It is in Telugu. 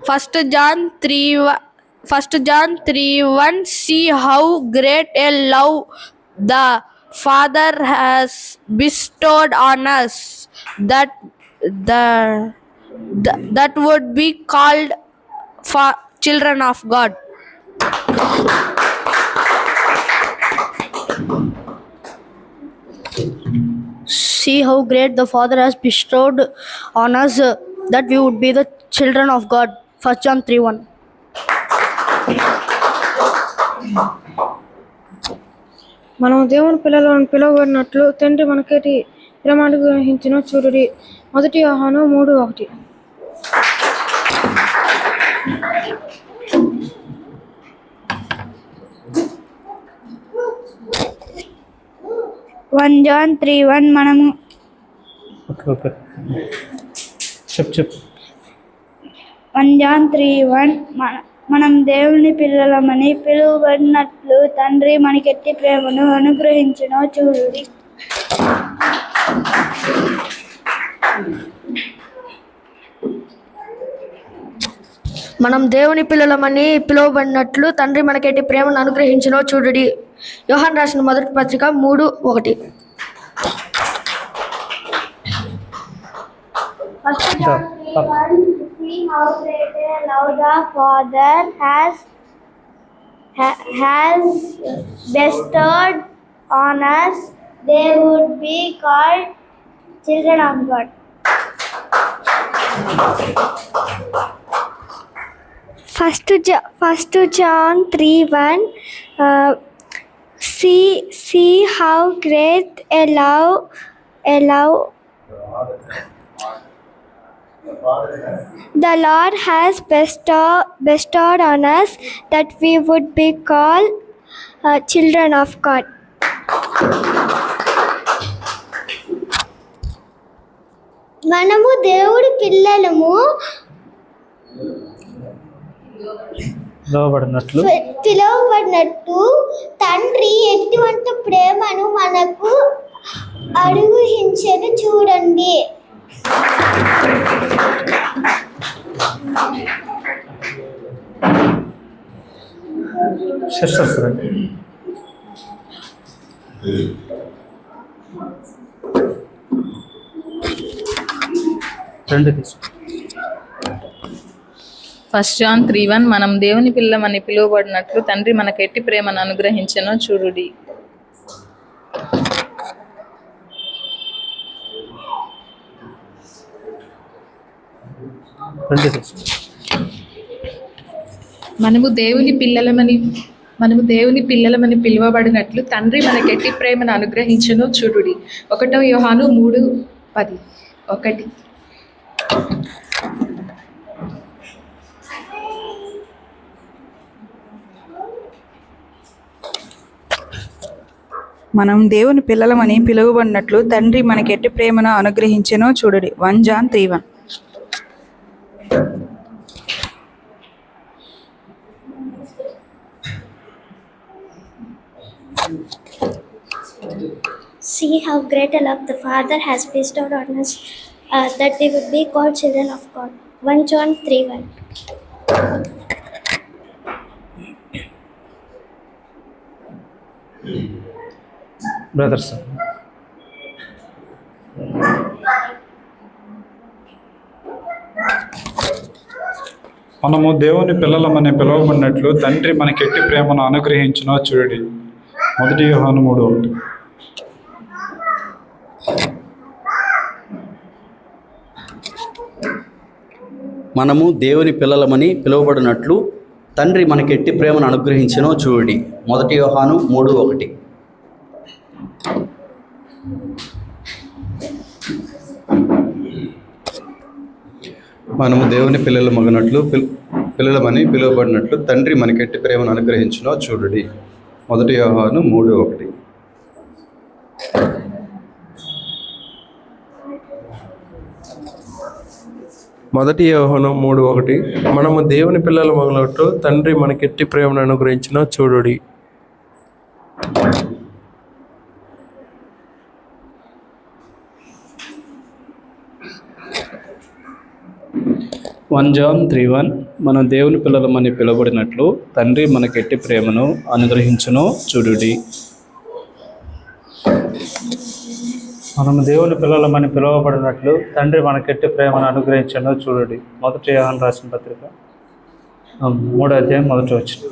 1 John 3:1. See how great a love the Father has bestowed on us, that would be called for children of God. See how great the Father has bestowed on us, that we would be the children of God. 1 John 3:1. మనము దేవుని పిల్లలను పిలువబడినట్లు తండ్రి మనకేటి ప్రేమ అనుగ్రహించినో చూడుడి. 1 యోహాను 3:1. 1 John 3:1. మనము చెప్పు 1 John 3:1. మనం దేవుని పిల్లలమని పిలువబడినట్లు తండ్రి మనకెట్టి ప్రేమను అనుగ్రహించునో చూడుడి. మనం దేవుని పిల్లలమని పిలువబడినట్లు తండ్రి మనకెట్టి ప్రేమను అనుగ్రహించునో చూడుడి. యోహాను రాసిన మొదటి పత్రిక 3:1. See how great a love the Father has bestowed on us, they would be called children of God. First John 3:1. See how great a love the Lord has bestowed on us, that we would be called children of God. మనము దేవుడి పిల్లలము పిలువబడినట్టు తండ్రి ఎటువంటి ప్రేమను మనకు అనుగ్రహించెను చూడండి. First John 3:1. మనం దేవుని పిల్లమని పిలువబడినట్లు తండ్రి మనకెట్టి ప్రేమను అనుగ్రహించెనో చూడుడి. మనము దేవుని పిల్లలమని పిలువబడినట్లు తండ్రి మనకెట్టి ప్రేమను అనుగ్రహించెనో చూడుడి. 1 యోహాను 3:10. 1. మనం దేవుని పిల్లలమని పిలువబడినట్లు తండ్రి మనకెట్టి ప్రేమను అనుగ్రహించెనో చూడుడి. 1 John 3:1. See how great a love the Father has bestowed on us, that we would be called children of God. 1 John 3:1. Brothers మనము దేవుని పిల్లలమని పిలువబడినట్లు తండ్రి మనకెట్టి ప్రేమను అనుగ్రహించునో చూడండి. 1 యోహాను 3:1. మనము దేవుని పిల్లలమని పిలువబడినట్లు తండ్రి మనకెట్టి ప్రేమను అనుగ్రహించెనో చూడండి. 1 యోహాను 3:1. మనము దేవుని పిల్లలమని పిలువబడినట్లు తండ్రి మనకెట్టి ప్రేమను అనుగ్రహించునో చూడుడి. 1 యోహాను 3:1. మొదటి యోహాను 3:1. మనము దేవుని పిల్లల మగనట్లు తండ్రి మనకెట్టి ప్రేమను అనుగ్రహించినో చూడుడి. 1 John 3:1 మనం దేవుని పిల్లలమని పిలువబడినట్లు తండ్రి మనకెట్టి ప్రేమను అనుగ్రహించును చూడుడి. మనము దేవుని పిల్లలమని పిలువబడినట్లు తండ్రి మనకెట్టి ప్రేమను అనుగ్రహించను చూడండి. 1 యోహాను రాసిన పత్రిక 3వ అధ్యాయం 1వ వచనం.